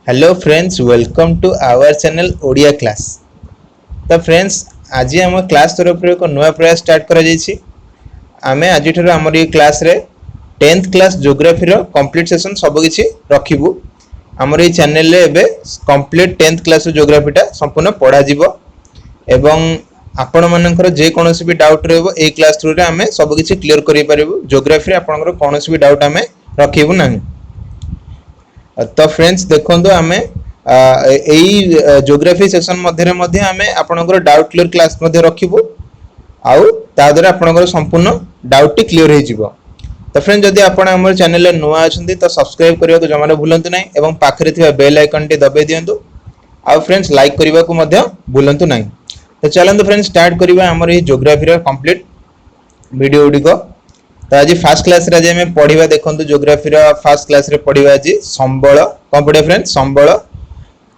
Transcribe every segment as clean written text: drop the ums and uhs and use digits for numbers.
Hello friends, welcome to our channel Odia class. तो friends, आज आम क्लास तरफ एक नुआ प्रयास स्टार्ट करा जायछि। आमे आज आमर ये क्लास रे 10th क्लास ज्योग्राफी रो कंप्लीट सेशन सब किछि रखिबु। आमर ये चैनल रे एबे कंप्लीट 10th क्लास ज्योग्राफीटा संपूर्ण पढ़ा जिवो एवं आपण मानकर जे कोनोसी भी डाउट रहबो ए क्लास थ्रू रे आमे सब किछि क्लियर करि परिबु। ज्योग्राफी रे आपनकर कोनोसी भी डाउट आमे रखिबु नाही। तो फ्रेंड्स देखो आमे ज्योग्राफी सेशन मध्य आमे आपनकर डाउट क्लियर क्लास मध्य रखिबु आउ ता द्वारा आपनकर संपूर्ण डाउट क्लियर हो जिवो। तो फ्रेंड्स, जदि आपण हमर चैनल रे नुआ अछंती तो सब्सक्राइब करिया को जमाना भूलंतु नाही एवं पाखरे थिबा बेल आइकन टी दबाई दियंतु आउ फ्रेंड्स लाइक करिवा को मध्य भूलंतु नाही। तो चलंतु फ्रेंड्स स्टार्ट करिवा हमर ये ज्योग्राफी रो कंप्लीट वीडियो उडी को। तो आज फर्स्ट क्लास रे जे में पढिबा देखंतु ज्योग्राफी रो फर्स्ट क्लास रे पढिबा आज संबळ कोन पढे फ्रेंड्स संबळ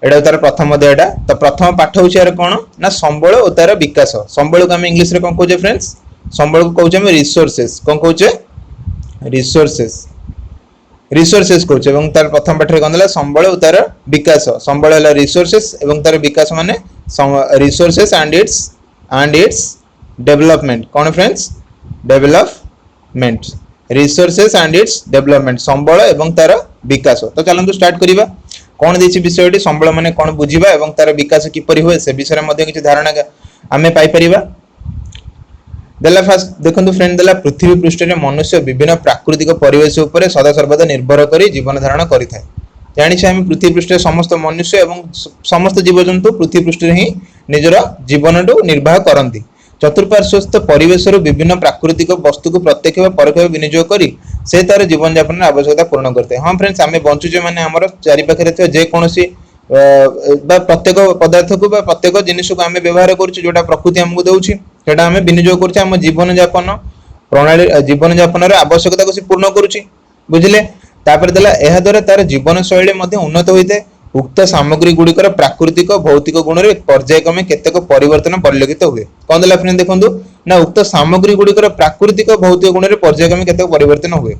एडा तार प्रथम अध्यायटा। तो प्रथम पाठ होछि यार कोन ना संबळ ओ तार विकास। संबळ को हम इंग्लिश रे कोन कहूजे फ्रेंड्स? संबळ को कहूजे हम रिसोर्सेस। कोन कहूजे? रिसोर्सेस। रिसोर्सेस कहूजे एवं तार प्रथम पाठ रे कोन दला संबळ ओ तार विकास। संबळ हला रिसोर्सेस एवं तार विकास माने रिसोर्सेस एंड इट्स डेवलपमेंट। कोन friends? Development. Resources and its development संबळ एवं तार विकास। तो चलंतु स्टार्ट करिबा। कोन देछि विषयटी संबळ माने कोन बुझिबा एवं तार विकास किपरि होय से विषय मध्ये किछि धारणा आमे पाई परिबा। देला फर्स्ट देखंतु फ्रेंड देला पृथ्वी पृष्ठ रे मनुष्य विभिन्न प्राकृतिक परिवेश ऊपर सदा सर्वदा निर्भर करी जीवन धारण करिथाय। जानि छै हम पृथ्वी पृष्ठ रे समस्त मनुष्य एवं समस्त जीवजंतु पृथ्वी पृष्ठ रे ही निजर जीवनटो निर्वाह करंती। चतुर्पार्श्वस्थ परिवेश विभिन्न प्राकृतिक वस्तु को प्रत्यक्ष व परोक्ष विनियोग करी से तार जीवन यापन आवश्यकता पूर्ण करते। हाँ फ्रेंड्स, आमे बंचुचे माने हमर चारि पाखरे थ जे कोनोसी बा प्रत्येक पदार्थ को बा प्रत्येक जिनिस को आमे व्यवहार करूची जोटा प्रकृति हमको देउची सेटा आमे विनियोग करूची हम जीवन यापन प्रणाली जीवन यापन रे आवश्यकता को से पूर्ण करूची। बुझिले? तापर देला एहा द्वारा तार जीवन शैली मध्ये उन्नत होइते। उक्त सामग्री गुड़िकर प्राकृतिक भौतिक गुण रे पर्यायक्रमे केतेक परिवर्तन परिलक्षित हुए। कोन देला फ्रेंड देखंतु ना उक्त सामग्री गुड़िकर प्राकृतिक भौतिक गुण रे पर्यायक्रमे केतेक परिवर्तन हुए।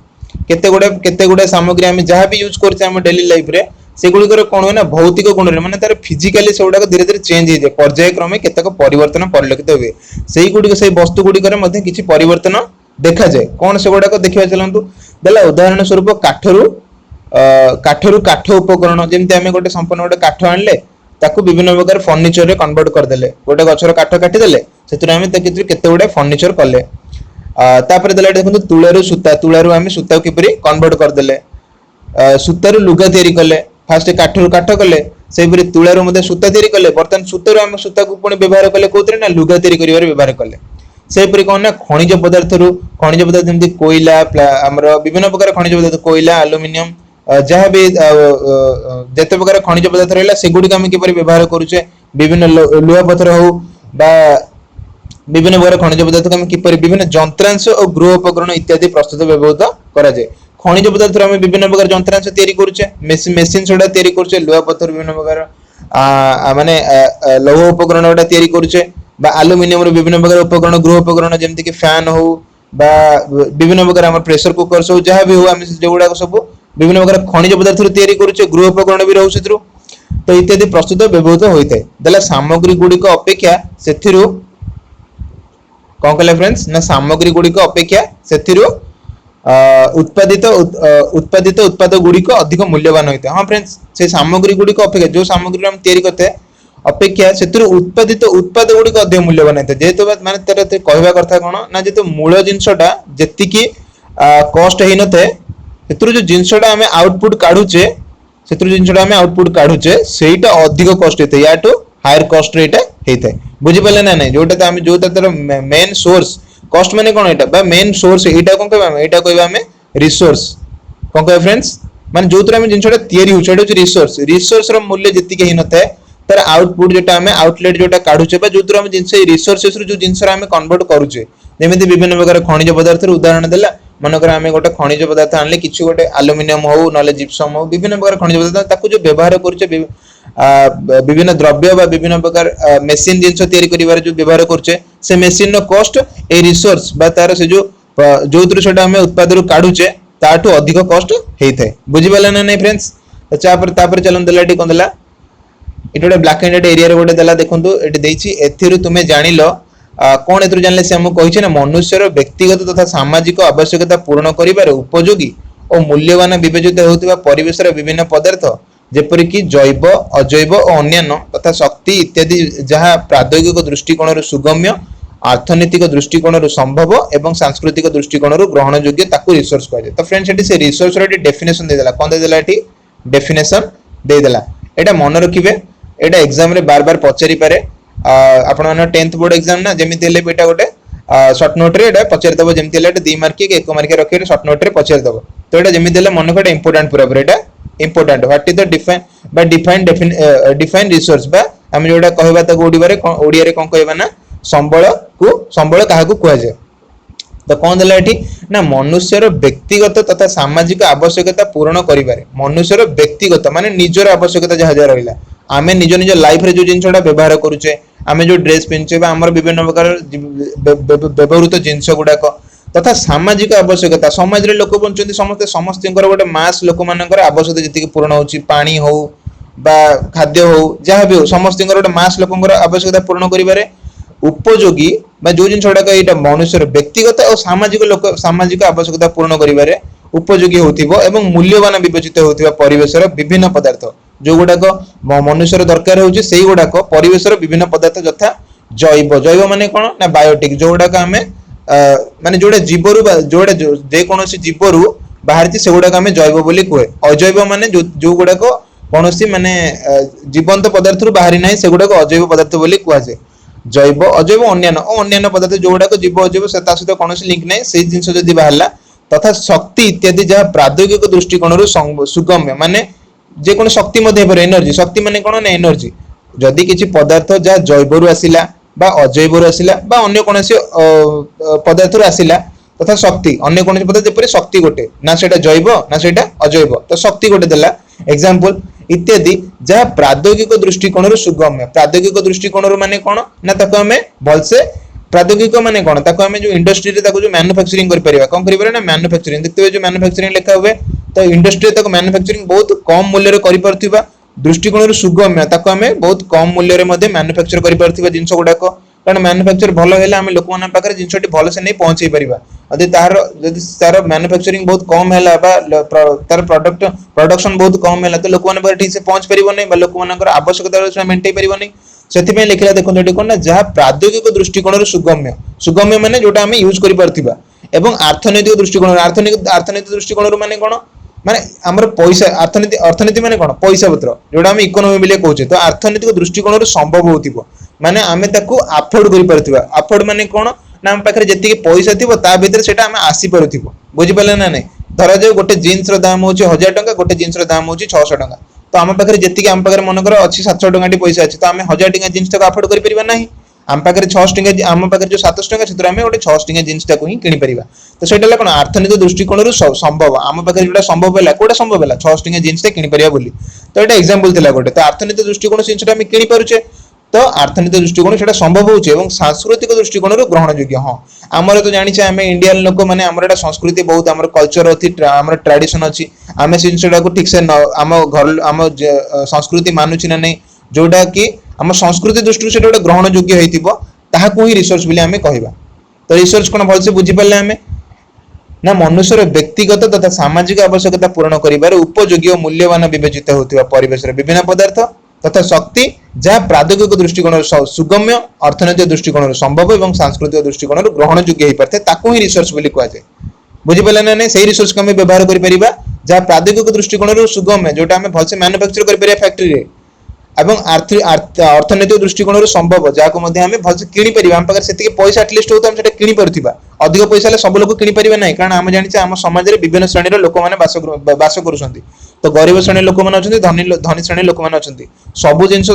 केते गुडे सामग्री हम जहां भी यूज करछे हम डेली लाइफ रे से गुड़िकर कोन होय ना भौतिक गुण रे माने तार फिजिकली सेउडा धीरे धीरे चेंज हो जाय पर्यायक्रमे केतेक परिवर्तन परिलक्षित हुए। सेही गुड़िक से वस्तु गुड़िकर मध्ये किछि परिवर्तन देखा जाय। कोन से गुडा को देखिबा चलंतु। देला उदाहरण स्वरूप काठरू काठ उपकरण जेमति आमे गोटे संपूर्ण गोटे काठ आनले ताकू विभिन्न प्रकार फर्निचर रे कन्वर्ट कर देले। गोटे गछर काठ काटी देले सेतुरे आमे तकितु केते गोटे फर्निचर करले। तापर देला देखंतु तुळारू आमे सूता किपरि कन्वर्ट कर देले। सूतारू लुगा तयारी करले। फास्ट काठरू काठ करले सेपरि तुळारू मध्ये सूता तयारी करले। बर्तन सूतारू आमे सूता को पुणी व्यवहार करले कोतरे ना लुगा तयारी करिवार व्यवहार करले। सेपरि कोन ना खनिज पदार्थ जेमति कोयला हमर विभिन्न प्रकार खनिज पदार्थ कोयला एल्युमिनियम जहाँ भी जेते प्रकार खनिज पदार्थ रहला सेगुडी हम किपरि व्यवहार करूचे। विभिन्न लुहा पत्थर हो बा विभिन्न प्रकार खनिज पदार्थ हम किपरि विभिन्न जंत्रांश और गृह उपकरण इत्यादि प्रस्तुत व्यवहृत करा जाय। खनिज पदार्थ हम विभिन्न प्रकार जंत्रांश तयारी करूचे। मेसिन सोडा तयारी करूचे। लुहा पत्थर विभिन्न प्रकार माने लौह उपकरण ओडा तयारी करूचे बा एल्युमिनियम रो विभिन्न प्रकार उपकरण गृह उपकरण जेमति कि फैन हो बा विभिन्न प्रकार हमर प्रेशर कुकर सब जहाँ भी हो हम जेगुडा सब विभिन्न प्रकार खनिज पदार्थ तैयारी करूचे। गृह उपकरण भी रहउछ सेतरु तो इत्यादि प्रस्तुत व्यवहृत होइते। देला सामग्री गुडी को अपेक्षा सेथिरु कोन कहले फ्रेंड्स ना सामग्री गुडी को अपेक्षा सेथिरु उत्पादित उत्पाद गुडी को अधिक मूल्यवान होइते। हां फ्रेंड्स, से सामग्री गुडी को अपेक्षा जो सामग्री हम तैयारी करते अपेक्षा सेथिरु उत्पादित उत्पाद गुडी को अधिक मूल्यवान होइते। जेतो माने तर कहबा କଥା कोन ना जेतो मूल जिंसटा जेति की कॉस्ट हेइ नथे सेतरु जो जिंसटा हमें आउटपुट काढुचे सेतरु जिंसटा हमें आउटपुट काढुचे सेटा अधिक कॉस्ट हेते या टू हायर कॉस्ट रेट हेते। बुझि पले ना नै जोटा हम जोटा तर मेन सोर्स कॉस्ट माने कोन एटा बा मेन सोर्स एटा कोन कहबा हम एटा कहबा हम रिसोर्स। कोन कहबा फ्रेंड्स माने जोतर हम जिंसटा तयारी होछ एटा रिसोर्स रो मूल्य जेति के हि नथे तर आउटपुट जोटा हमें आउटलेट जोटा काढुचे बा जोतर हम जिंस रिसोर्सेस रो जो जिंस रा हमें कन्वर्ट करूचे। जेमिति विभिन्न प्रकार खनिज पदार्थ रो उदाहरण देला मनकर आमे गोटे खनिज पदार्थ आनले किछु गोटे एल्युमिनियम हो नले जिप्सम हो विभिन्न प्रकार खनिज पदार्थ ताकू जो व्यवहार करूचे विभिन्न द्रव्य बा विभिन्न प्रकार मेसिन जिंस तयारी करिवार जो व्यवहार करूचे से मेसिन नो कॉस्ट ए रिसोर्स बा तार से जो जोतर सेटा हमें उत्पाद रो काढुचे ताटू अधिक कॉस्ट हेइथे। बुझि पाले ना नै फ्रेंड्स? तो तापर चलन देला टी कोन देला इट गोटे ब्लैक एंड व्हाइट एरिया रे गोटे देला देखंतु एटी देछि एथिरु तुमे जानिलो कोन एथिरु जानले से हमु कहिछि ना मनुष्यर व्यक्तिगत तथा सामाजिक आवश्यकता पूर्ण करिबार उपयोगी और मूल्यवान विवेचित होतिबा परिवेशर विभिन्न पदार्थ जेपरि कि जैव अजैव और अन्यान्य तथा शक्ति इत्यादि जहाँ प्राद्योगिक दृष्टिकोण सुगम्य अर्थनैतिक दृष्टिकोण संभव एवं सांस्कृतिक दृष्टिकोण ग्रहण योग्य ताकू रिसोर्स कहे। तो फ्रेंड्स एटी से रिसोर्स रो डेफिनेशन दे देला कोन दे देला एटी डेफिनेशन दे देला एटा मन रखिबे एटा एग्जाम रे बार बार पचारि पारे आपण माने 10th बोर्ड एग्जाम ना जेमिति हेले बेटा गोटे शॉर्ट नोट रे एटा पचारि दबो जेमिति हेले 2 मार्क के 1 मार्क रखे शॉर्ट नोट रे पचारि दबो तो एटा जेमिति हेले मन कोटा इंपोर्टेंट पूरा पूरा एटा important what is the define by define resource बा हम जोटा कहबा त ओडिया रे कोन कहबा ना संबल काहाकू कुआ जाय। तो कौन देला एठी ना मनुष्यर व्यक्तिगत तथा सामाजिक आवश्यकता पूर्ण करिबारे मनुष्यर व्यक्तिगत माने निजर आवश्यकता जहा जहा रहिला आमे निज निज लाइफ रे जो जिनसडा व्यवहार करूचे आमे जो ड्रेस पिनचे बा हमर विभिन्न प्रकार व्यवहृत जिनस गुडाक तथा सामाजिक आवश्यकता समाज रे लोक बंचନ୍ତି समस्त समस्तଙ୍କର गोटे मास लोक मानकर आवश्यकता जति पूर्ण होची पानी हो बा खाद्य हो जहा भी हो समस्तଙ୍କର गोटे मास लोकଙ୍କର आवश्यकता पूर्ण करिबारे उपयोगी बा जो जिन छोड़ा एटा मनुष्यर व्यक्तिगत और सामाजिक आवश्यकता पूर्ण करिबारे उपयोगी होतिबो एवं मूल्यवान विवेचित होतिबा परिवेशर विभिन्न पदार्थ जो गुडाक मनुष्यर दरकार होची सेही गुडाक परिवेशर विभिन्न पदार्थ यथा जैव माने कोन ना बायोटिक जो गुडाक हमें माने जोडे जीवरु जोडे जे कोनोसी जीवरु बाहरती से गुडाक हमें जैव बोली कहे अजैव माने जो गुडाक कोनोसी माने जीवंत पदार्थ रु बाहरी नाही से गुडाक अजैव पदार्थ बोली कहा जाय। जैव अजैव अन्यान्य पदार्थ जो गुडाक जीव अजैव से ता सहित कोनोसी लिंक नाही से जिंस जदी बाहरला तथा शक्ति इत्यादि जहाँ प्राद्योगिक दृष्टिकोण सुगम्य माने जे कोन शक्ति मध्ये पर एनर्जी शक्ति माने कोन ना एनर्जी जदी किछि पदार्थ जहाँ जैवरु आसिला बा अजैवरु आसिला बा अन्य कोनोसी पदार्थरु आसिला तथा शक्ति अन्य कोनोसी पदार्थ जेपरि शक्ति गोटे ना सेटा जैव ना सेटा अजैव तो शक्ति गोटे देला एग्जांपल इत्यादि जहाँ प्राद्योगिक दृष्टिकोण सुगम्य प्राद्योगिक दृष्टिकोण माने कोन ना ताको हमें भलसे प्राद्योगिक माने कोन ताको हमें जो इंडस्ट्री रे ताको जो मैन्युफैक्चरिंग कर परिबा कोन करिबा ना मैन्युफैक्चरिंग देखते हुए जो मैन्युफैक्चरिंग लिखा हुए तो इंडस्ट्री ताको मैन्युफैक्चरिंग बहुत कम मूल्य रे करि परथिबा दृष्टिकोण सुगम्य ताको हमें बहुत कम मूल्य रे मध्ये मैन्युफैक्चर करि परथिबा जिंस गुडाको कारण मैन्युफैक्चर भलो हेला हम लोक मानन पाखरे जिंसटी भलो से नै पहुंचै परिबा यदि तार मैन्युफैक्चरिंग बहुत कम हैला बा तार प्रोडक्शन बहुत कम हैला तो लोक मानन पाखरे ठीक से पहुंच परिबो नै बा लोक मानकर आवश्यकता मेंटेन परिबो नै सेति में लिखला देखो एटी कोन ना जहाँ प्राद्योगिक दृष्टिकोण सुगम्य माने जोटा हम यूज करि परथिबा एवं अर्थनैतिक दृष्टिकोण माने कोन माने हमर पैसा अर्थनीति माने कोन पैसा पत्र जोटा हम इकोनॉमी बिले कहूचे तो अर्थनैतिक दृष्टिकोण संभव होतिबो माने आमे ताकू अफोर्ड करि परथिबा अफोर्ड माने कोन ना हम पाखरे जति पैसा थिबो ता भीतर सेटा हम आसी परथिबो बुझि पाले ना नै धरा जे गोटे जीन्स रो दाम होची 1000 टका गोटे जीन्स रो दाम होची 600 टका तो आम पाखरे जति आम पाखरे मन कर अछि 700 टका टी पैसा अछि तो आमे 1000 टका जीन्स तक अफोर्ड करि परिबा नाही आम पाखरे 600 टका आम पाखरे जो 700 टका छितरा आमे गोटे 600 टका जीन्स तक ही किनि परिबा तो सेटा ल कोन अर्थनैतिक दृष्टिकोण संभव आम पाखरे जोटा संभव हैला कोटा संभव हैला 600 टका जीन्स तक किनि परिबा बोली तो एटा एग्जांपल थिला गोटे तो अर्थनैतिक दृष्टिकोण जिंसटा हम किनि पारुचे तो अर्थनैतिक दृष्टिकोण सेटा संभव होचे एवं सांस्कृतिक दृष्टिकोण ग्रहण योग्य हां हमर तो जानि छे हमें इंडियन लोक माने हमर एटा संस्कृति बहुत हमर कल्चर अछि हमर ट्रेडिशन अछि हमें जिंसटा को ठीक से हम घर हम संस्कृति मानुछि ना नै जोटा कि हम संस्कृति दृष्टि से गोटे ग्रहण योग्य हेतिबो ताहा को ही रिसर्च बोली हमें कहबा तो रिसर्च कोन भल से बुझि पल्ले हमें ना मनुष्यर व्यक्तिगत तथा सामाजिक आवश्यकता पूर्ण करिबार उपयोगी और मूल्यवान विवेचित होतिबा परिवेश रे विभिन्न पदार्थ तथा शक्ति जहाँ प्राद्योगिक दृष्टिकोण सुगम्य अर्थनैतिक दृष्टिकोण संभव एवं सांस्कृतिक दृष्टिकोण ग्रहण योग्य हो पाते ताकू ही रिसर्च बोली कहा जाए बुझी पाले ना नहीं सही रिसर्च को हमें व्यवहार कर परिबा जहाँ प्राद्योगिक दृष्टिकोण सुगम्य जोटा हमें भलसे मैन्युफैक्चर कर परिबा फैक्ट्री रे एवं अर्थनैतिक दृष्टिकोण संभव जहाँ को हमें भलसे किनि परिबा हम पाखरे सेतिके पैसा एटलिस्ट हो तो हम सेटा किनि परथिबा अधिक पैसा ले सब लोग किनि परिबा नाही कारण हम जानि हम समाज रे विभिन्न श्रेणी रो लोक माने बास करूछंती तो गरीब श्रेणी लोक माने अछंती धनी श्रेणी लोक माने अछंती सब जिंस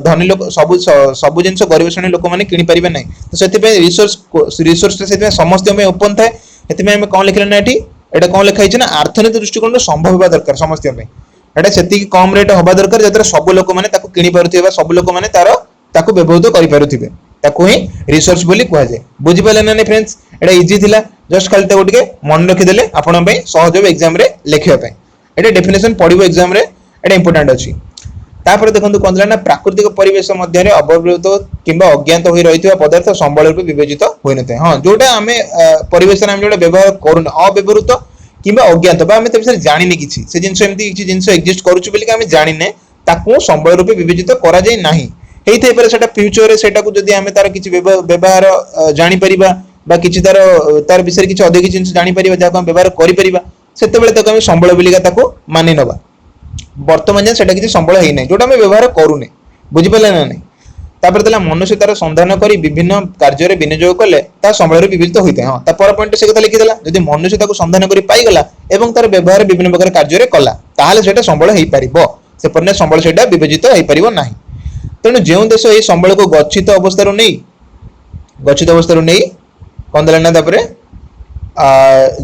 धनी लोक सब जिंस गरीब श्रेणी लोक माने किनि परिबा नाही तो सेति पे रिसोर्स सेति पे समस्त में ओपन थाए सेति में हम कोन लिखले ना एठी एटा कोन लिखा हिछ ना अर्थनैतिक दृष्टिकोण संभव होबा दरकार समस्त में एटा सेति कम रेट होबा दरकार जतरा सब लोक माने ताको किनि पारुथिबा सब लोक माने ताको व्यवहार करि पारुथिबे ताको ही रिसर्च बोली कहा जाए बुझी पाले ना फ्रेंड्स एटा इजी थिला जस्ट खाली ताको टिके मन रखि देले आपण पे सहज एग्जाम रे लिखिया पे एटा डेफिनेशन पडिबो एग्जाम रे एटा इंपोर्टेंट अछि। तापर देखंतु कोन ना प्राकृतिक परिवेश मध्य रे अव्यवहृत किंबा अज्ञात होई रहितबा पदार्थ संबल रूपे विवेचित होई नते। हां जोटा हमें परिवेश रे हम जोटा व्यवहार करू अव्यवहृत किंबा अज्ञात बा हमें तबसे जानिने किछि से जिंस एमती किछि जिंस एग्जिस्ट करूछु बोली कि हमें जानिने ताकू संबल रूपे विवेचित करा जाय नाही। हेइ थे पर सेटा फ्यूचर रे सेटा को जदी हमें तार किछि व्यवहार जानि परिबा बा किछि तार विषय किछि अधिक जिंस जानि परिबा जाको हम व्यवहार करि परिबा सेते बेले ताको हम संबल बोलिका ताको मानि नबा। वर्तमान जे सेटा किछि संबल हेइ नै जोटा हमें व्यवहार करूने बुझि पले ना नै। तापर तला मनुष्य तार संधान करी विभिन्न कार्य रे विनियोग कले ता संबल रे विविध होइते। हां ता पर पॉइंट से कथा लिखि देला जदी मनुष्य ताको संधान करी पाई गला एवं तार व्यवहार विभिन्न प्रकार कार्य रे कला ताहाले सेटा संबल हेइ परिबो से परने संबल सेटा विवेचित हेइ परिबो नाही। तेणु जो देश ये संबल को गच्छित अवस्था नहीं कौन देला ना तापरे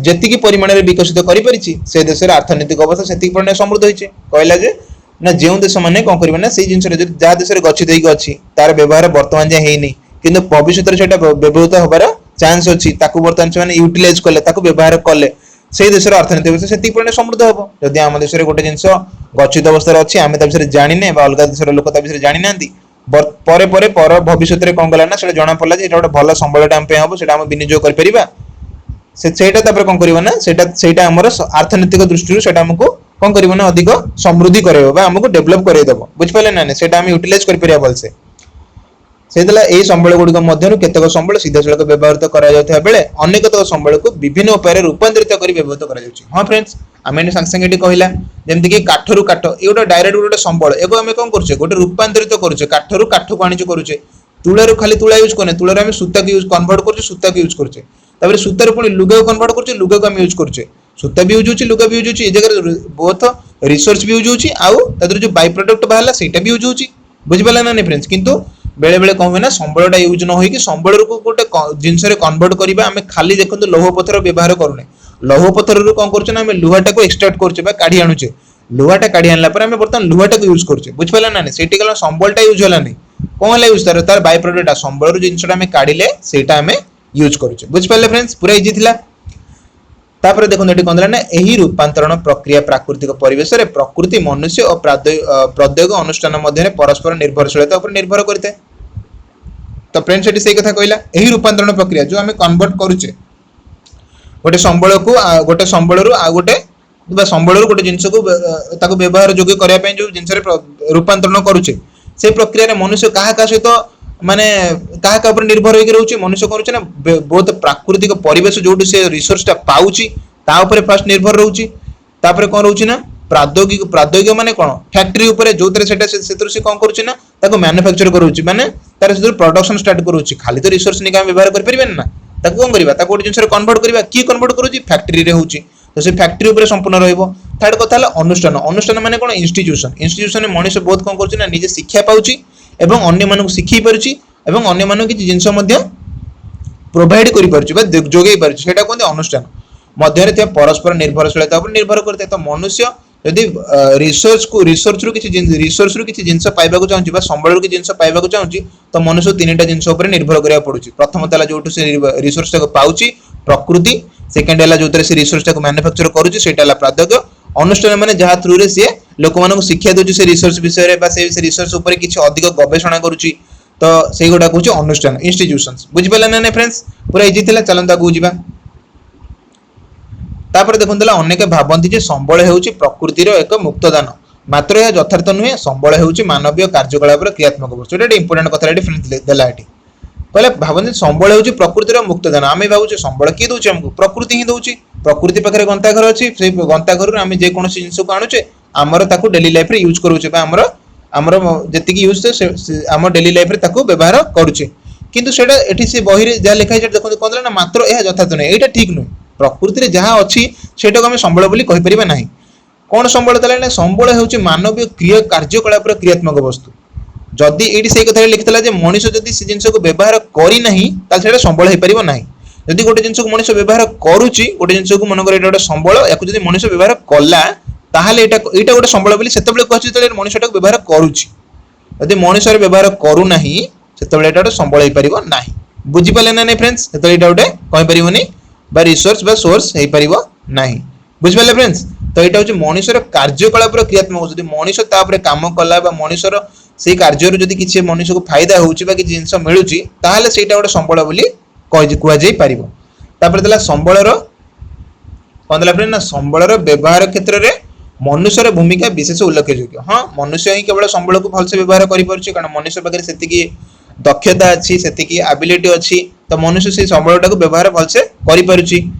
जेतिकी परिमाण रे विकसित करि परिछि से देशर अर्थनैतिक अवस्था सेतिकी परिमाण समृद्ध होइछे कहला जे ना जो देश माने कोन करबे ना सेही जिंस रे जा देश रे गच्छित हेइ अछि तार व्यवहार वर्तमान जे हेइ नै किंतु भविष्यत रे सेटा व्यवहृत होबार चांस अछि ताकू वर्तमान से माने यूटिलाइज करले ताकू व्यवहार करले सेही देशर अर्थनैतिक अवस्था सेतिकी परिमाण समृद्ध होबो। जदि हम देश रे गोटे जिंस गच्छित अवस्था अछि आमे ता विषय जानिने बा अलगा देशर लोक ता विषय जानि नांती परे परे पर भविष्यत रे कोन गला ना सेटा जणा पड़ला जे एटा गोटे भलो संबलटा हम पे हबो सेटा हम विनियोग कर परिबा सेटा तापर कोन करिवो ना सेटा हमर अर्थनैतिक दृष्टि सेटा हमको कोन करिवो ना अधिक समृद्धि करेबो बा हमको डेवलप करे देबो बुझ पाले ना सेटा हम यूटिलाइज कर परिया बोलसे सेदला ए संबल गुडी मध्यरु केतक संबल सीधा सड़क व्यवहार करा जायथा बेले अनेक तक संबल को विभिन्न उपाय रे रूपांतरित करी व्यवहार करा जाउची। हां फ्रेंड्स आमे संग संग एटी कहिला जेमति कि काठरू काठ ए गोटे डायरेक्ट गोटे संबल एगो आमे कोन करछे गोटे रूपांतरित करछे काठरू काठ को आनिछ करछे तुळारू खाली तुळा यूज कोने तुळारू आमे सूता के यूज कन्वर्ट करछे सूता के यूज करछे तापर सूतार पुनी लुगा को कन्वर्ट करछे लुगा को आमे यूज करछे सूता भी यूज होची लुगा भी यूज होची ए जगह बोथ रिसोर्स भी यूज होची आउ तादर जो बाय प्रोडक्ट बाहला सेटा भी यूज होची बुझ पाला ना फ्रेंड्स। किंतु बेले बेले कहबे ना संबलटा यूज न होई कि संबल को गोटे जिंस रे कन्वर्ट करिबा हमें खाली देखंतु लौह पत्थर व्यवहार करूने लौह पत्थर रू कोन करछ ना हमें लोहाटा को एक्सट्रैक्ट करछ बा काढी आनुचे लोहाटा काढी आनला पर हमें बर्तन लोहाटा को यूज करछ बुझ पाला ना सेठी गला संबलटा यूज होला नै कोन हला यूज तार बाय प्रोडक्ट संबल रू जिंसटा हमें काढिले सेटा हमें यूज करछ बुझ पाले फ्रेंड्स पूरा इजी थिला। तापर देखो एटी कोन ना एही रूपांतरण प्रक्रिया प्राकृतिक परिवेश रे प्रकृति मनुष्य और प्रद्योग अनुष्ठान मध्य रे परस्पर निर्भरशीलता ऊपर निर्भर करते। तो फ्रेंड्स एटी सही कथा कहला एही रूपांतरण प्रक्रिया जो हमें कन्वर्ट करूचे गोटे संबल रु आ गोटे बा संबल रु गोटे जिंस को ताको व्यवहार योग्य करिया पय जो जिंस रे रूपांतरण करूचे से प्रक्रिया रे मनुष्य काहा का सहित माने काहा का ऊपर निर्भर होई रहउची मनुष्य करूचे ना बहुत प्राकृतिक परिवेश जोटु से रिसोर्स ता पाउची ता ऊपर फास्ट निर्भर रहउची तापर कोन रहउची ना प्राद्योगिक माने कोन फैक्ट्री ऊपर जोतरे सेटा सेतर से कोन करूची ना ताको मैन्युफैक्चर करूची माने तार से प्रोडक्शन स्टार्ट करूची खाली तो रिसोर्स निका व्यवहार कर परिबेन ना ताको कोन करबा ताको जिंस रे कन्वर्ट करबा की कन्वर्ट करूची फैक्ट्री रे होउची तो से फैक्ट्री ऊपर संपूर्ण रहइबो। थर्ड कथा हला अनुष्ठान माने कोन इंस्टीट्यूशन में मनुष्य बहुत कोन करूची ना निजे शिक्षा पाउची एवं अन्य मानक शिखि परची एवं अन्य मानक किछि जिंस मध्य प्रोवाइड करि परची बा जोगै परची सेटा कोन अनुष्ठान मध्य रे परस्पर निर्भरशीलता ऊपर निर्भर करते। तो मनुष्य यदि रिसोर्स रु किछि जिंस पाइबा को चाहूची बा संबल रु किछि जिंस पाइबा को चाहूची तो मनुष्य तीनटा जिंस ऊपर निर्भर करिया पडुची। प्रथम तला जोटु से रिसोर्स को पाउची प्रकृति सेकंड हला जोतरे से रिसोर्स को मैन्युफैक्चर करूची सेटा हला प्राद्योगिक अनुष्ठान माने जहा थ्रू रे से लोक मानक शिक्षा दोची से रिसोर्स विषय रे बा से रिसोर्स ऊपर किछि अधिक गवेषणा करूची तो सेही गोटा कहूची अनुष्ठान इंस्टीट्यूशंस बुझि पले ना फ्रेंड्स पूरा इजी थिला चलंता को जिबा। तापर देखंतला अनेक भाबंती जे संबल हेउची प्रकृतिर एक मुक्तदान मात्र यह यथार्थ नुहे संबल हेउची मानवीय कार्यकलाप क्रियात्मक वस्तु एटा इंपोर्टेंट कथा एटी फ्रेंड्स देला एटी कहले भाबंती संबल हेउची प्रकृतिर मुक्तदान आमे भाबुचे संबल की दोची हमको प्रकृति ही दोची प्रकृति पाखरे गंताघर अछि से गंताघर आमे जे कोनोसी जिंस को आनुचे हमर ताकू डेली लाइफ रे यूज करूचे बा हमर जति की यूज से हमर डेली लाइफ रे ताकू व्यवहार करूचे किंतु सेटा एठी से बहि रे जा लिखा छै देखो कोन ना मात्र यह यथार्थ नै एटा ठीक नै प्रकृति रे जहा अछि सेटा को हम संबल बोली कहि परिबा नाही। कोन संबल तले ना संबल हेउची मानवीय क्रिया कार्यकलाप क्रियात्मक वस्तु जदि एटी सही कथा लिखतला जे मनुष्य जदि से जिंस को व्यवहार करी नाही ता सेटा संबल हे परिबो नाही। जदि गोटे जिंस को मनुष्य व्यवहार करूची गोटे जिंस को मन करे एटा गोटे संबल याकु जदि मनुष्य व्यवहार कला ताहाले एटा गोटे संबल बोली सेतबेले कहछि तले मनुष्यटा को व्यवहार करूची यदि मनुष्य व्यवहार करू नाही सेतबेले एटा गोटे संबल हे परिबो नाही। बुझि पाले ना नै फ्रेंड्स सेतबेले एटा गोटे कहि परिबोनी बा रिसोर्स बा सोर्स हे परिबो नाही बुझि पाले फ्रेंड्स। तो यहाँ हूँ मनुष्यर कार्यकलाप क्रियात्मक जब मनीष तापर कम कला मनुष्यर से कार्य जदि किसी मनुष्य को फायदा हो जिन मिलूँ ताहले सेटा गोटे संबल बोली कहुई पार तापर संबलर कौन देला फ्रेंड ना संबलर व्यवहार क्षेत्र में मनुष्यर भूमिका विशेष उल्लेखযোग्य हाँ मनुष्य ही केवल संबल को भलसे व्यवहार करें कारण मनुष्य पाखे से दक्षता अच्छी से एबिलिटी अच्छी तो मनुष्य से संबलटा को व्यवहार भलसे करें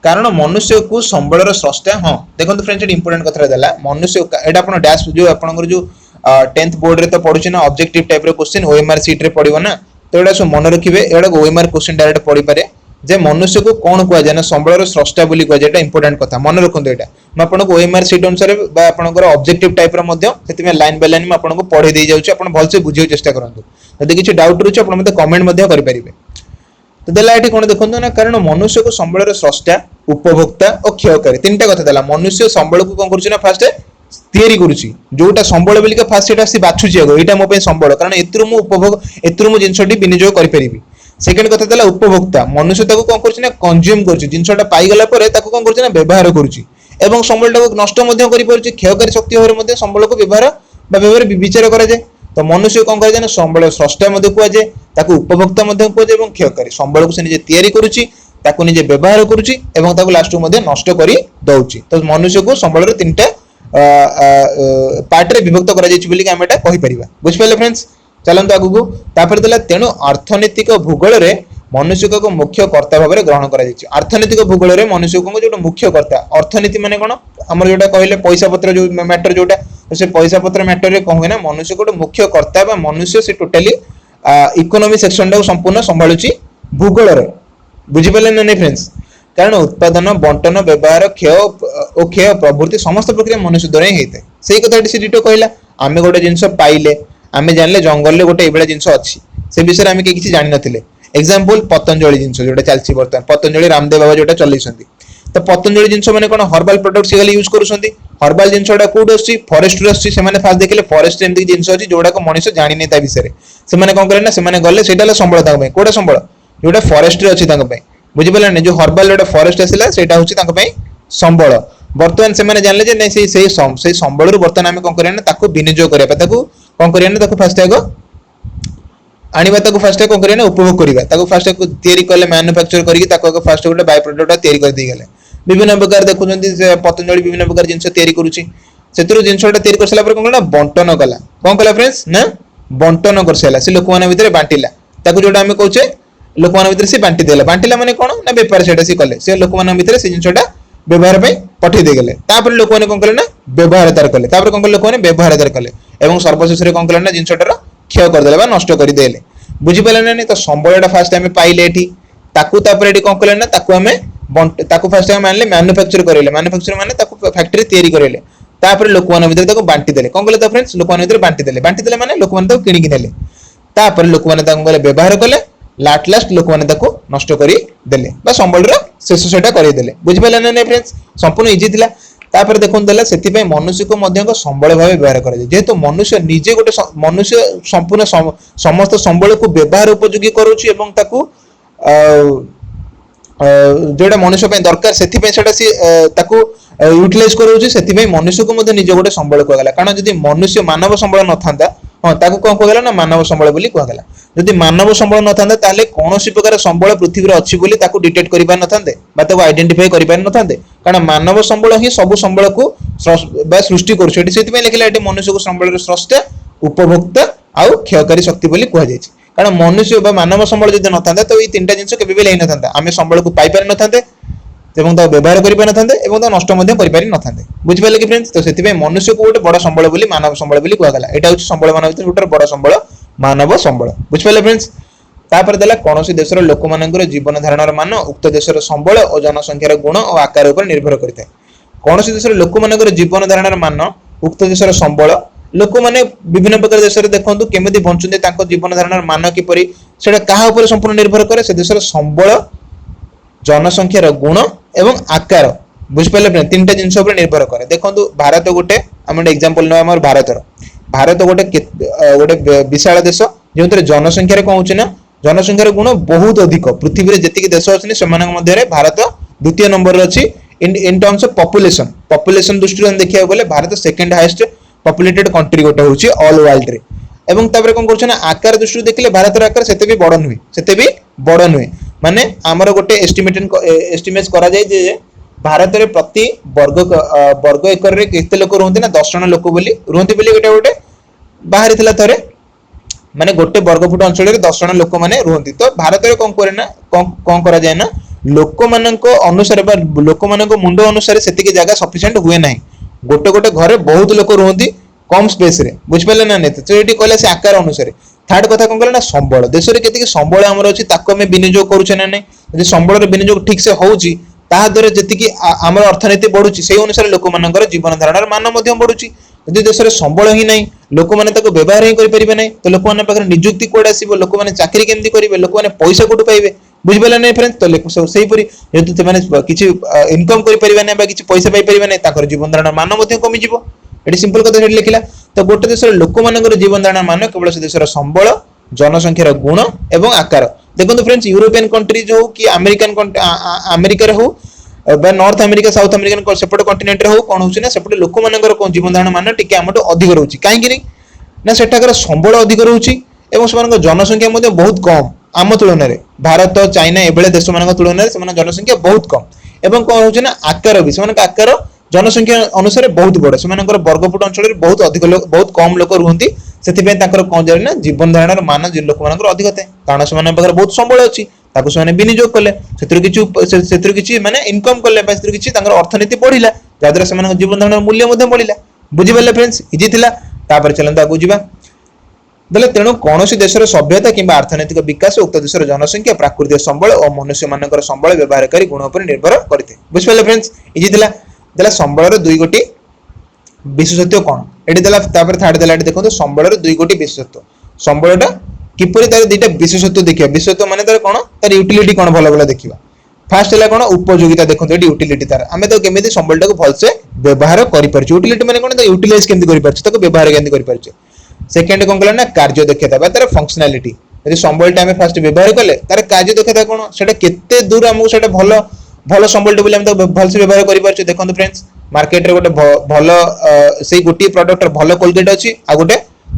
कारण मनुष्य को संबलर स्रष्टा हाँ देखो फ्रेंड्स ये इंपोर्टेंट कथा देला मनुष्य एटा अपन डैश जो आपनकर जो 10th बोर्ड रे तो पढुछि ना ऑब्जेक्टिव टाइप रो क्वेश्चन ओएमआर शीट रे पडिबो ना तो एटा सब मन रखिबे एटा ओएमआर क्वेश्चन डायरेक्ट पढि पारे जे मनुष्य को कौन कुआ जाए ना संबलर स्रष्टा बोली कुआ जाए एटा इंपोर्टेंट कथा मन रखंतु एटा मैं आपनको ओएमआर शीट अनुसार बा आपनकर ऑब्जेक्टिव टाइप रो मध्य सेति लाइन बाय लाइन मैं आपनको पढि देई जाउछि आपन भलसे बुझियो चेष्टा करंतु यदि किछि डाउट रहउछि आपन मते कमेंट मध्य करि परिबे तो देला एठी कोन देखंतु ना कारण मनुष्य को संबलर स्रष्टा उपभोक्ता और क्षयकारी तीनटा कथा देला मनुष्य संबल को कोन करछि ना फास्ट तैयारी करुछि जोटा संबल बोली का फास्ट सेटा सी बाछुछि आगो एटा मो पे संबल कारण एतरु मु उपभोग एतरु मु जिंसटी विनियोग करि परिबी सेकंड कथा देला उपभोक्ता मनुष्य ताको कोन करछि ना कंज्यूम करछि जिंसटा पाई गला परे ताको कोन करछि ना व्यवहार करछि एवं संबलटा को नष्ट मध्य करि परछि क्षयकारी शक्ति होरे मध्य संबल को व्यवहार विचार करा जाय तो मनुष्य कौन करे संबल स्रष्टा कुआ जाए ताको उपभोक्ता कुआ जाए क्षयकारी संबल को से निजे तैयारी करुछि ताको निजे व्यवहार करुछि एवं ताको लास्ट मध्य नष्ट करि दउछि तो मनुष्य को संबल रे तीनटा पार्ट रे विभक्त करा जायछि बोली कि हम एटा कहि परिबा बुझ पाले फ्रेंड्स चलंतु आगु को तापर देला तेनु अर्थनैतिक भूगोल रे मनुष्य को मुख्य कर्ता भाव में ग्रहण करा जायछि अर्थनैतिक भूगोल रे मनुष्य को जो मुख्य कर्ता अर्थनीति माने कोन हमर जोटा कहले पैसा पत्र जो मैटर जोटा तो से पैसा पत्र मैटर रे कहू ना मनुष्य को मुख्य कर्ता बा मनुष्य से टोटली इकोनॉमी सेक्शन टा संपूर्ण संभाळुची भूगोल रे बुझि पाले ना नहीं फ्रेंड्स कारण उत्पादन बंटन व्यवहार क्षय प्रवृत्ति समस्त प्रक्रिया मनुष्य द्वारा ही होता है से कथा से डिटो कहला आमे गोटे जिंस पाइले आमे जानले जंगल रे गोटे एबेला जिंस अछि से विषय आमे किछि जानि नथिले एग्जांपल पतंजलि जिंस जोटा चलछि वर्तमान पतंजलि रामदेव बाबा जोटा चलैछंती तो पतंजलि जिंस माने कोन हर्बल प्रोडक्ट से यूज करूछंती हर्बल जिंसटा कोड अछि फॉरेस्ट रे अछि से माने फास्ट देखले फॉरेस्ट एंती जिंस अछि जोडा को मनुष्य जानि नै ता विषय से माने कोन करे ना से माने गले सेटाले संबळ ताक पे कोडा संबळ जोटा फॉरेस्ट रे अछि ताक पे बुझि पले जो हर्बल जोटा फॉरेस्ट आसिला सेटा होछि ताक पे संबळ वर्तमान से माने जानले जे नै से संबळ रु वर्तमान आमे कोन करे ना ताको विनियोग करे ताको कोन करे ना ताको फास्ट आगो आनिबा ताको फास्ट कोन करे ना उपभोग करिबा ताको फास्ट तयारी करले मैन्युफैक्चर करिकि ताको फास्ट गोटे बाय प्रोडक्ट तयारी कर दी गेले विभिन्न प्रकार देखुछंती पतंजलि विभिन्न प्रकार जिंस तयारी करूछि सेतरो जिंसटा तयारी कर सला पर कोन बंटन कला कोन कला फ्रेंड्स ना बंटन कर सला से लोक माने भीतर बांटिला ताको जोटा हमें कहूचे लोक माने भीतर से बांटी देला बांटिला माने कोन ना व्यापार सेटा से कले से लोक माने भीतर से जिंसटा व्यवहार पे पठे दे गेले तापर लोक माने कोन कले ना व्यवहार तार कले तापर कोन कले लोक माने व्यवहार तार कले एवं सर्वशेष रे कोन कले ना जिंसटार क्षय कर देले बा नष्ट कर देले बुझि पाले ना नहीं तो संबळटा फास्ट हमें पाइले एठी ताकू तापर एठी कोन कले ना ताकू हमें ताकू फास्ट हम मानले मैन्युफैक्चर करेले मैन्युफैक्चर माने ताकू फैक्ट्री तयारी करेले तापर लोक माने भीतर ताकू बांटी देले कोन कले तो फ्रेंड्स लोक माने भीतर बांटी देले माने लोक माने ताकू किनि किनेले तापर लोक माने ताकू गले व्यवहार कले लास्ट लोक माने ताकू नष्ट करी देले बा संबळ रे शेष सेटा करी देले बुझि पाले ना नहीं फ्रेंड्स संपूर्ण इजी थिला तापर देखोन देला सेति पे मनुष्य को मध्य को संबळ भाबे व्यवहार करा जाय जेहेतु मनुष्य निजे गोटे मनुष्य संपूर्ण समस्त संबळ को व्यवहार उपयोगी करूची एवं ताकू जोटा मनुष्य पे दरकार सेति पे सेटा सी ताकू यूटिलाइज करूची सेति पे मनुष्य को मध्य निजे गोटे संबळ को गला कारण जदी मनुष्य मानव संबळ न थांदा हां ताकू कोन को गला ना मानव संबळ बोली को गला जदी मानव संबळ न थांदा ताले कोनोसी प्रकार संबळ पृथ्वी रे अछि बोली ताकू डिटेक्ट करि पार न थांदे बा ताकू आइडेंटिफाई करि पार न थांदे कारण मानव संबळ ही सब संबळ को बा सृष्टि करू सेति सेति पे लिखला एटे मनुष्य को संबळ रे स्रष्टा उपभोक्ता आउ क्षयकारी शक्ति बोली को जाय कारण मनुष्य बा मानव संबळ जदी न थांदा तो ई तीनटा जिंस केबे भी लेइ न थांदा आमे संबळ को पाई पार न थांदे एवं ता व्यवहार करि पार न थांदे एवं ता नष्ट मध्ये करि पार न थांदे बुझ पाले कि फ्रेंड्स तो सेति पे मनुष्य को गोटे बड़ संबळ बोली मानव संबळ बोली को गला एटा होची संबळ मानव भीतर गोटे बड़ संबळ मानव संबळ बुझ पाले फ्रेंड्स तापर देला कोनोसी देशर लोक मानकर जीवन धारणर मान उक्त देशर संबळ और जनसंख्यार गुण और आकार ऊपर निर्भर करथाय कोनोसी देशर लोक मानकर जीवन धारणर मान उक्त देशर संबळ लोक माने विभिन्न प्रकार देश रे देखंतु केमिति बंचुंदे ताको जीवन धारणर मान किपरि सेटा काहा ऊपर संपूर्ण निर्भर करे से देशर संबळ जनसंख्यार गुण एवं आकार बुझ पाले तीनटा जिंस ऊपर निर्भर करे देखंतु भारत गोटे हम एग्जांपल न हमर भारत गोटे विशाल देश जेंतरे जनसंख्या रे कहउछि ना जनसंख्यार गुण बहुत अधिक पृथ्वी रे जेतिक देश अछि सेमानक मध्ये रे भारत द्वितीय नंबर रे अछि इन टर्म्स ऑफ पॉपुलेशन दृष्टि हम देखिया बोले Bharat second highest populated country गोटे होची ऑल वर्ल्ड रे एवं तापर कोन करछ ना आकार दृष्टि देखले भारत रो आकार सेते भी बड़ नुहे माने हमर गोटे एस्टिमेट करा जाय जे भारत रे प्रति वर्ग एकर रे केते लोक रहंती ना 10 जन लोक बोली रहंती बोली गोटे बाहरी थिला थरे माने गोटे वर्ग फुट अंचल रे 10 जन लोक माने रहंती तो भारत रे कोन करे ना कोन करा जाय ना लोक मानक अनुसार बा लोक मानक मुंडो अनुसार सेति के जगह सफिशिएंट हुए नाही गोटे गोटे घरे बहुत लोक रहंती कम स्पेस रे बुझ पले ना नेते तो एटी कहले से आकार अनुसार थर्ड कथा कोन कहले ना संबळ देश रे केति के संबळ हमर अछि ताको हम विनियोग करू छ ना नै यदि संबळ रे विनियोग ठीक से होउची ता द्वारा जति की हमर अर्थनीति बढ़ुची सेही अनुसार लोक मानकर जीवन धारणर मान मध्यम बढ़ुची यदि देश रे संबळ ही नाही लोक माने ताको व्यवहार ही करि परिबे नै तो लोक माने पाखरे नियुक्ति कोड आसीबो लोक माने चाकरी केमति करिवे लोक माने पैसा कोड पाइबे बुझबेला नै फ्रेंड्स तो सेही परि यदि ते माने किछि इनकम करि परिबे नै बा किछि पैसा पाइ परिबे नै ताकर जीवन धारणर मान मध्यम कमी जिवो एटी सिंपल कथा हेड लिखिला तो गोटे देश रे लोक मानकर जीवन धारणर मान केवल से देश रे संबळ जनसंख्यार गुण एवं आकार देखो फ्रेंड्स यूरोपियन कंट्रीज हो कि अमेरिका रे हो बा नॉर्थ अमेरिका साउथ अमेरिकन सेपट कंटिनेंट रे हो कोन होची ना सेपट लोक मानकर कोन जीवन धारण मान टिके हमटो अधिक रहउची काहे कि ना सेठाकर संबळ अधिक रहउची एवं समान जनसंख्या मध्ये बहुत कम आम तुलना रे भारत चाइना एबेले देश मान तुलना रे समान जनसंख्या बहुत कम एवं कोन होची ना आकार भी समान आकार जनसंख्या अनुसार बहुत बड़ से वर्गफुट अंचल रे बहुत अधिक बहुत कम लोक रहंती सेति कोन जाय ना जीवन धारणर मान लोक मानकर अधिक थाए कारण से बहुत संबळ अछि ताको से विनियोग कले सेतिर किछि माने इनकम कले बा सेतिर किछि तांकर अर्थनीति बढ़िला जादर से जीवन धारणर मूल्य मध्ये बढ़िला बुझि बले फ्रेंड्स इजी थिला तापर चलंता आगु जिबा दले तेणु कोनोसी देशर सभ्यता किंबा अर्थनैतिक विकास उक्त देशर जनसंख्या प्राकृतिक संबळ और मनुष्य मानकर संबळ व्यवहारकारी गुण पर निर्भर करते बुझ पले फ्रेंड्स इजी थिला दला संबळर दुई गोटी विशेषत्व कोन एडी दला तापर थर्ड दला एडी देखो संबळर दुई गोटी विशेषत्व संबळटा किपरि तार दुईटा विशेषत्व देखिया विशेषत्व माने तार कोन तार यूटिलिटी कोन भलो भलो देखिबा फर्स्ट हला कोन उपयोगिता देखो एडी यूटिलिटी तार हमें तो केमिति संबळटा को भलसे व्यवहार करि परछु यूटिलिटी माने कोन तो यूटिलाइज केमिति करि परछु ताको व्यवहार केमिति करि परछु सेकंड कोन कहला ना कार्य दक्षता बा तार फंक्शनैलिटी यदि संबळटा हमें फर्स्ट व्यवहार कले तार कार्य दक्षता कोन सेटा केते दूर हमहु सेटा भलो भलो संबळटा बोले हम तो भलसे व्यवहार करि परछु देखो फ्रेंड्स मार्केट रे गोटे भलो सेही गोटी प्रोडक्ट भलो कोलगेट अछि आ गोटे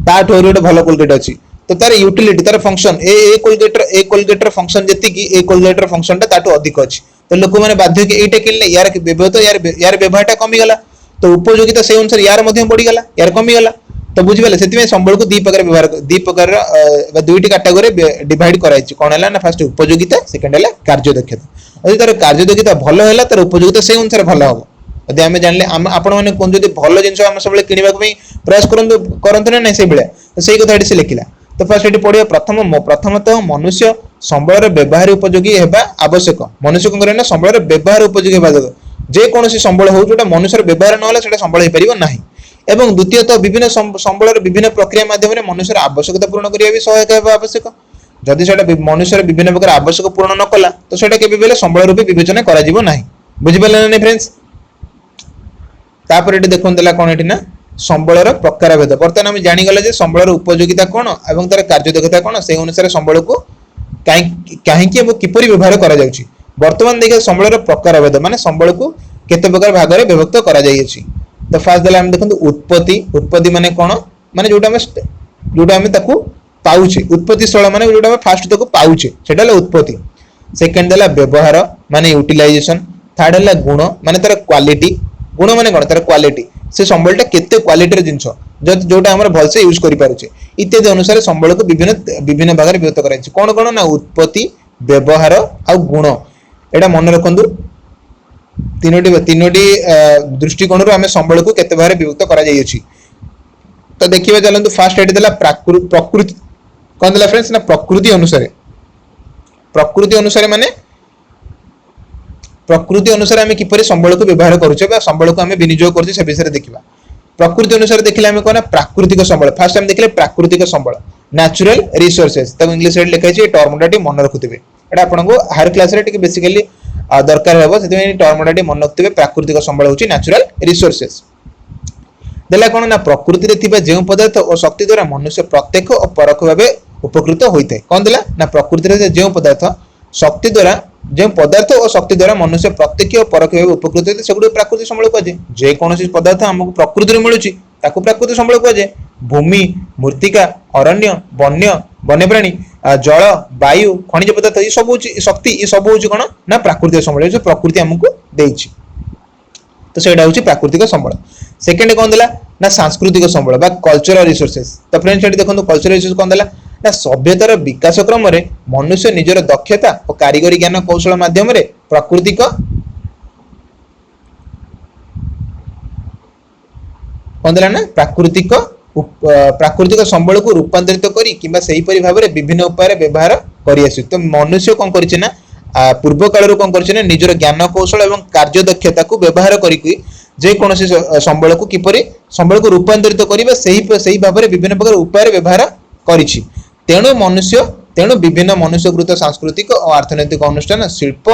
ता ठोरी गोटे भलो कोलगेट अछि तो तार यूटिलिटी तार फंक्शन ए कोलगेटर फंक्शन जति की ए कोलगेटर फंक्शन ता ताटो अधिक अछि तो लोक माने बाध्य के एटा किनले यार व्यवहार यार व्यवहारटा कमी गला तो उपयोगिता से अनुसार यार मध्य बढ़ी गला यार कमी गला तो बुझि बेले सेति में संबळ को दी प्रकार दुईटी कैटेगरी डिवाइड कराई छि कोन हला ना फर्स्ट उपयोगिता सेकंड हला कार्य दक्षता यदि तार कार्य दक्षता भलो हला तार उपयोगिता से अनुसार भलो हो यदि आमे जानले आपण माने कोन जदि भलो जिंस हम सबले किनिबा को प्रयास करंतु ना नै से बेले तो सेही कथा एठी से लिखिला तो फर्स्ट एठी पढिया प्रथमतः मनुष्य संबळर व्यवहार उपयोगी हेबा आवश्यक मनुष्य कोन करे ना संबळर व्यवहार उपयोगी हेबा जे कोनोसी संबळ हो जोटा मनुष्यर व्यवहार न होला सेटा संबळ हे परिबो नाही एवं द्वितीयतः विभिन्न संबळर विभिन्न प्रक्रिया माध्यम रे मनुष्यर आवश्यकता पूर्ण करिया भी सहायक हेबा आवश्यक जदि सेटा मनुष्यर विभिन्न प्रकार आवश्यक पूर्ण न कला तो सेटा केबे बेले संबळ रूपे विवेचना करा जिवो नाही बुझि पले नै फ्रेंड्स तापर एटी देखोन देला कोन एटी ना संबळर प्रकार भेद बर्तन हम जानि गले जे संबळर उपयोगिता कोन एवं तार कार्य दक्षता कोन से अनुसार संबळ को काहे कि किपरि व्यवहार करा जाउची वर्तमान देखा संबळर प्रकार भेद माने संबळ को केते प्रकार भाग रे विभक्त करा जाई अछि तो फर्स्ट देला हम देखंतु उत्पत्ति माने कोन माने जोटा हम ताकू पाउचे उत्पत्ति स्थल माने जोटा हम फर्स्ट ताकू पाउचे सेटा ले उत्पत्ति सेकंड देला व्यवहार माने यूटिलाइजेशन थर्ड हला गुण माने तार क्वालिटी गुण माने कोन तार क्वालिटी से संबळटा केते क्वालिटी रे जिंस जोटा हमर भलसे यूज करि पारुचे इत्यादि अनुसार संबळ को विभिन्न भाग रे विभक्त कराई कोन कोन ना उत्पत्ति व्यवहार आ गुण एटा मन रखंदु तीनोटी दृष्टिकोण रो हमें संबळ को केते भाग रे विभक्त करा जाई अछि तो देखिबा चलंतु फास्ट एटी देला प्रकृति कोन देला फ्रेंड्स ना प्रकृति अनुसार माने प्रकृति अनुसार हमें किपरि संबळ को व्यवहार करूचे बा संबळ को हमें विनियोग करछे से विषय रे देखिबा प्रकृति अनुसार देखिले हमें कोना प्राकृतिक संबळ फर्स्ट हम देखिले प्राकृतिक संबळ नेचुरल रिसोर्सेस तब इंग्लिश रे लिखा छै टर्मटाटी मन रखुथिबे एटा आपन को हायर क्लास रे टिके बेसिकली दरकार हेबो सेति टर्मटाटी मन रखुथिबे प्राकृतिक संबळ होची नेचुरल रिसोर्सेस देला कोन ना प्रकृति रे थिबा जे पदार्थ और शक्ति द्वारा मनुष्य प्रत्यक्ष और परोक्ष भाबे उपकृत होइते कोन देला ना प्रकृति रे जे पदार्थ शक्ति द्वारा जो पदार्थ और शक्ति द्वारा मनुष्य प्रत्यक्ष और परोक्ष भाव उपकृत होते सेगुड़ी प्राकृतिक संबल कहुए जेकोसी पदार्थ आमको प्रकृति मिलूँ ताकू प्राकृतिक संबल कहुए भूमि मृत्तिका अरण्य वन्य वन्यप्राणी जल वायु खनिज पदार्थ ये सब शक्ति ये सब हूँ कौन ना प्राकृतिक संबल जो प्रकृति आमको देछि तो सेटा हूँ प्राकृतिक संबल सेकेंड कौन देला ना सांस्कृतिक संबल बा कल्चरल रिसोर्सेस तो फ्रेंड्स ये देखो कल्चरल रिसोर्स कौन देला ना सभ्यतार विकास क्रम में मनुष्य निजर दक्षता और कारीगरी ज्ञान कौशल माध्यम प्राकृतिक कौन देला ना प्राकृतिक संबल को रूपांतरित करी किंबा सही परि भाव में विभिन्न उपाय व्यवहार करि आसु तो मनुष्य कौन करिছে ना पूर्व काल कौन करिছে ना निजर ज्ञान कौशल एवं कार्य दक्षता को व्यवहार करी जे कोनोसी संबल को किपरि संबल को रूपांतरित करिबा सही भाव में विभिन्न प्रकार उपाय व्यवहार करिछि तेणु विभिन्न मनुष्यकृत सांस्कृतिक और अर्थनैतिक अनुष्ठान शिल्प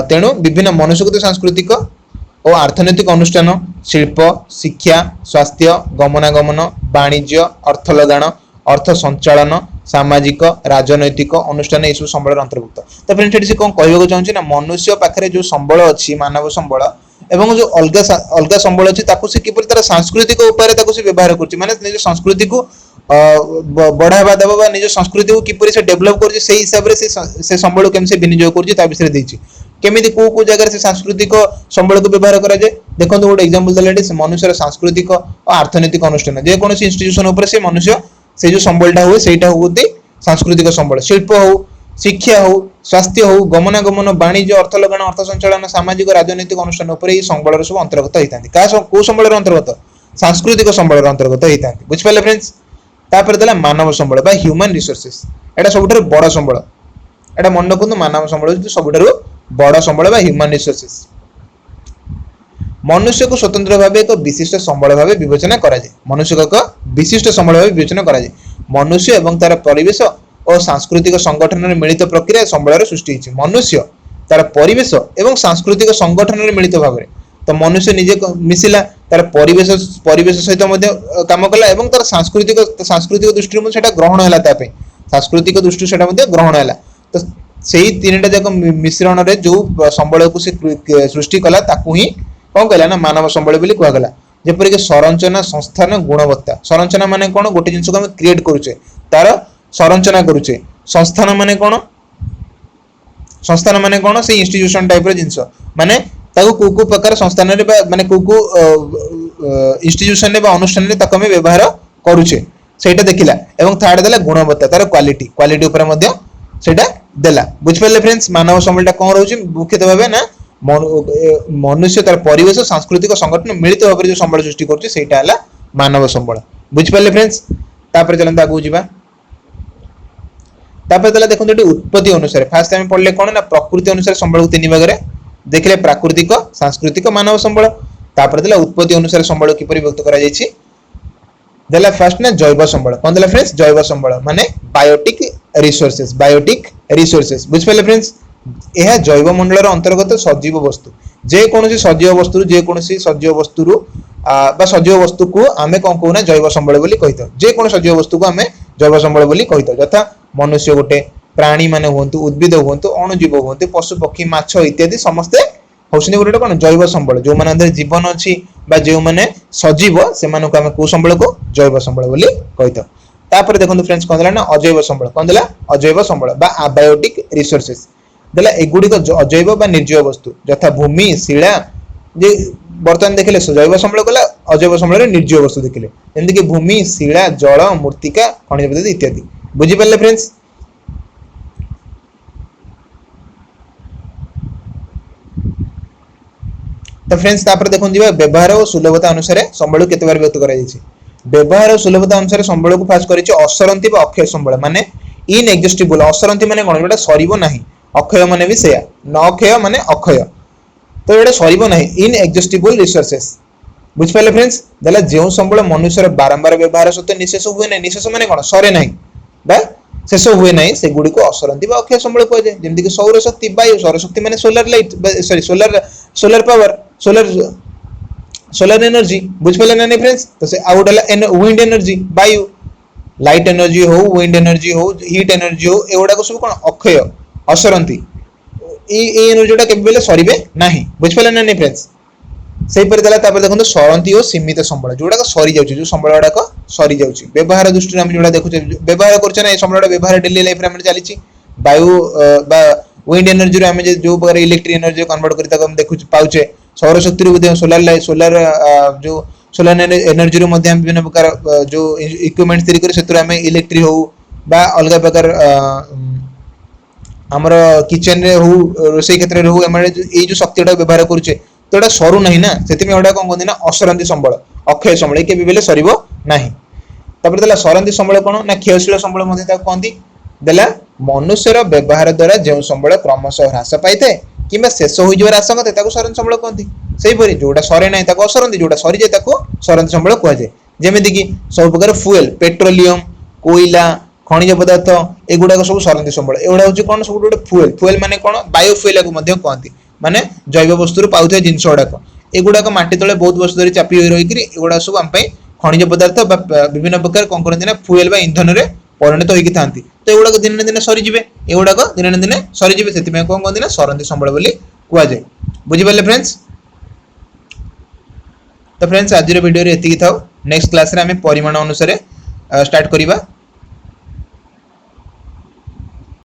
तेणु विभिन्न मनुष्यकृत सांस्कृतिक और अर्थनैतिक अनुष्ठान शिल्प शिक्षा स्वास्थ्य गमनागमन वाणिज्य अर्थ लगाण अर्थ संचालन सामाजिक राजनैतिक अनुष्ठान यू संबल अंतर्भुक्त तो फ्रेंड्स कौन कहना चाहूँगी ना मनुष्य पाखे जो संबल अच्छी मानव संबल एवं जो अलग अलग संबल अच्छी से किपर तार सांस्कृतिक उपाय व्यवहार कर माने निज संस्कृति को बढ़ावा देवा निज संस्कृति को किपर से डेभलप कर हिसाब से संबल केमसे विनियोग कर विषय देछि केमिति को जगह से सांस्कृतिक संबल को व्यवहार करा जाए देखो गोटे एग्जांपल देले मनुष्य सांस्कृतिक और अर्थनैतिक अनुष्ठान जे कौन इंस्टीट्यूशन उपर से मनुष्य से जो संबलटा हुए सेटा होते सांस्कृतिक संबल शिल्प हो शिक्षा हो स्वास्थ्य हो गमनागमन वाणिज्य अर्थ लगाण अर्थ संचालन सामाजिक राजनैतिक अनुष्ठान उपर ये संबल सब अंतर्गत होता कौ संबल अंतर्गत सांस्कृतिक संबल अंतर्गत होता बुझिपारे फ्रेंड्स तापर देला मानव संबल बा ह्यूमन रिसोर्सेस एटा सबुठारु बड़ संबल एटा मन रखु मानव संबल सबुठारु बड़ संबल बा ह्यूमन रिसोर्सेस मनुष्य को स्वतंत्र भाव एक विशिष्ट संबल भाव विवेचना करा जाए मनुष्य को एक विशिष्ट संबल भाव विवेचना करा जाए मनुष्य एवं तार परिवेश और सांस्कृतिक संगठन मिलित प्रक्रिया संबल सृष्टि होइछि मनुष्य तार परिवेश एवं सांस्कृतिक संगठन मिलित भाव तो मनुष्य निजे मिसिला तार परिवेश सहित काम कला एवं तार सांस्कृतिक दृष्टि से ग्रहण है सांस्कृतिक दृष्टि से ग्रहण है तो सही तीन टा जाक मिश्रण रे जो संबल को सृष्टि कला ताकू ही कौन कहला ना मानव संबल बोली कहगला जेपरिक संरचना संस्थान गुणवत्ता संरचना माने कौन गोटे जिनस को हम क्रिएट करूचे तार संरचना करूचे संस्थान माने कौन से इंस्टीट्यूशन टाइप रे जिनस माने ताको को प्रकार संस्थान रे माने को इंस्टीट्यूशन रे बा अनुष्ठान रे ताको हम व्यवहार करूचे सेटा देखिला एवं थर्ड देला गुणवत्ता तार क्वालिटी ऊपर मध्ये सेटा देला बुझ पाले फ्रेंड्स मानव संबलटा कोन रहउची मुख्यतः भाबे ना मनुष्य तार परिवेश सांस्कृतिक संगठन मिलित भाव जो संबल सृष्टि करूची सेटा हला मानव संबल बुझ पाले फ्रेंड्स तापर चलन आगु जिबा तापर देला देखो एटी उत्पत्ति अनुसार फास्ट टाइम पढ़ले कोन ना प्रकृति अनुसार संबल को तीन भाग रे देखले प्राकृतिक सांस्कृतिक मानव संबल तापर देला उत्पत्ति अनुसार संबल की परिवर्तित करा जायछि देला फर्स्ट ना जैव संबल कोन देला फ्रेंड्स जैव संबल माने बायोटिक रिसोर्सेस बुझ पाले फ्रेंड्स यह जैव मंडल अंतर्गत सजीव वस्तु जे कोनोसी सजीव वस्तु बा सजीव वस्तु को आमे कोन कहूना जैव संबल बोली कहितो जे कोन सजीव वस्तु को आमे जैव संबल बोली कहितो यथा मनुष्य गोटे प्राणी माने होंतु उद्भिद होंतु अणुजीव होंतु पशु पक्षी माछ इत्यादि समस्ते होसनी गोटे कोन जैव संबल जो माने अंदर जीवन अछि बा जे माने सजीव से माने को आमे को संबल को जैव संबल बोली कहितो तापर देखंतु फ्रेंड्स कोन देला ना अजैव संबल कोन देला अजैव संबल बा अबायोटिक रिसोर्सेस देला एगुडी को अजैव बा निर्जीव वस्तु यथा भूमि शिला जे बर्तमान देखले जैव संबल कला अजैव संबल रे निर्जीव वस्तु देखले जेंति कि भूमि शिला जल मृत्तिका खनिज पदार्थ इत्यादि बुझी पाले फ्रेंड्स तो फ्रेंड्स तापर देखो जी व्यवहार और सुलभता अनुसार संबल केते बार व्यक्त करा जायछि व्यवहार और सुलभता अनुसार संबल को फास्ट करिछि असरंती बा अक्षय संबल माने इनएग्जिस्टिबल असरंती माने कोन एटा सरीबो नाही अक्षय माने भी सेया न अक्षय माने अक्षय तो एटा सरीबो नाही इनएग्जिस्टिबल रिसोर्सेस बुझ पाले फ्रेंड्स देला जेउ संबल मनुष्यर बारंबार व्यवहार सत्ते निशेष हुए नै निशेष माने कोन सरे नाही बा शेष हुए नै से गुडी को असरंती बा अक्षय संबल को जे जेमति कि सौर शक्ति वायु सौर शक्ति माने solar light sorry solar power solar energy बुझ पाले ना फ्रेंड्स तो से आउडला विंड एनर्जी वायु लाइट एनर्जी हो विंड एनर्जी हो हीट एनर्जी हो एगुडा को सब कोन अक्षय असरंती এই এনার্জিটা কেবে সরিবে ନାହିଁ বুঝিপারে না নাই फ्रेंड्स সেইপରି ଦେଲା ତାପରେ ଦେଖନ୍ତୁ ସରନ୍ତି ଓ ସୀମିତ ସମ୍ବଳ ଯୋଉଟାକ ସରି ଯାଉଛି ଯୋଉ ସମ୍ବଳ ଗୁଡାକ ସରି ଯାଉଛି ବ୍ୟବହାର ଦୃଷ୍ଟିରୁ ଆମେ ଯୋଉଟା ଦେଖୁଛେ ବ୍ୟବହାର କରୁଛେ ନା এই ସମ୍ବଳଟା ବ୍ୟବହାର ଡେଲି ଲାଇଫରେ ଆମେ ଚାଲିଛି ବାୟୁ বা উইন্ড এনার্জিରୁ ଆମେ ଯୋଉ ପ୍ରକାର ଇଲେକ୍ଟ୍ରିକ ଏନର୍ଜି କନଭର୍ଟ କରି ତାକୁ ଆମେ ଦେଖୁଛେ ପାଉଛେ ସୌର ଶକ୍ତିରୁ ମଧ୍ୟ ସୋଲାର ଯୋଉ ସୋଲାର ଏନର୍ଜିରୁ ମଧ୍ୟ ଆମେ ବିଭିନ୍ନ ପ୍ରକାର ଯୋଉ ଇକ୍ୱିପମେଣ୍ଟ ତିଆରି କରି ସେଥିରୁ ଆମେ ଇଲେକ୍ଟ୍ରିକ ହଉ বা ଅଲଗା ପ୍ରକାର ଆମର କିଚେନ ରେ ହଉ ରୋଷେଇ କ୍ଷେତ୍ରରେ ହଉ ଆମେ ଏଇ ଯୋଉ ଶକ୍ତିଟା ବ୍ୟବହାର କରୁଛେ ତ এটা ସରୁ ନାହିଁ ନା ସେଥିପାଇଁ ଏଟା କଣ କହନ୍ତି ନା ଅସରନ୍ତି ସମ୍ବଳ ଅକ୍ଷୟ ସମ୍ବଳ କେବେ ବେଲେ ସରିବ ନାହିଁ ତାପରେ ଦେଲା ସରନ୍ତି ସମ୍ବଳ କଣ ନା କ୍ଷୟଶୀଳ ସମ୍ବଳ ମଧ୍ୟ ତାକୁ କହନ୍ତି ଦେଲା ମନୁଷ୍ୟର ବ୍ୟବହାର ଦ୍ୱାରା ଯେଉଁ ସମ୍ବଳ କ୍ରମଶଃ ହ୍ରାସ ପାଇଥାଏ କିମ୍ବା ଶେଷ ହୋଇଯିବାର ଆଶଙ୍କା ଥାଏ ତାକୁ ସରନ୍ତି ସମ୍ବଳ କହନ୍ତି ସେଇପରି ଯୋଉଟା ସରେ ନାହିଁ ତାକୁ ଅସରନ୍ତି ଯୋଉଟା ସରିଯାଏ ତାକୁ ସରନ୍ତି ସମ୍ବଳ କୁହାଯାଏ ଯେମିତି କି ସବୁ ପ୍ରକାର ফুয়েল পেট্ରୋলিୟମ କୋଇଲା ଖଣିଜ ପଦାର୍ଥ ଏଗୁଡାକ ସବୁ ସରନ୍ତି ସମ୍ବଳ ଏଗୁଡା ହଉଛି କଣ ସବୁ ଗୋଟେ ফুয়েল ମାନେ କଣ ବାୟୋ ফুয়েଲକୁ ମଧ୍ୟ କହନ୍ତି ମାନେ ଜୈବ ବସ୍ତୁରୁ ପାଉଥିବା ଜିନିଷ ଗୁଡାକ ଏଗୁଡାକ ମାଟି ତଳେ ବହୁତ ବର୍ଷ ଧରି ଚାପି ହୋଇ ରହିକିରି ଏଗୁଡା ସବୁ ଆମ ପାଇଁ ଖଣିଜ ପଦାର୍ଥ ବା ବିଭିନ୍ନ ପ୍ରକାର କଣ କରନ୍ତି ନା ফুয়েল ବା ଇନ୍ଧନରେ ପରିଣତ ହୋଇକି ଥାନ୍ତି ତ ଏଗୁଡାକ ଦିନେ ନା ଦିନେ ସରିଯିବେ ଏଗୁଡାକ ଦିନେ ନା ଦିନେ ସରିଯିବେ ସେଥିପାଇଁ କଣ କହନ୍ତି ନା ସରନ୍ତି ସମ୍ବଳ ବୋଲି କୁହାଯାଏ ବୁଝିପାରିଲେ फ्रेंड्स तो फ्रेंड्स आज वीडियो रे एतिकी थाउ नेक्स्ट क्लास रे हमें परिमाण अनुसार स्टार्ट करिबा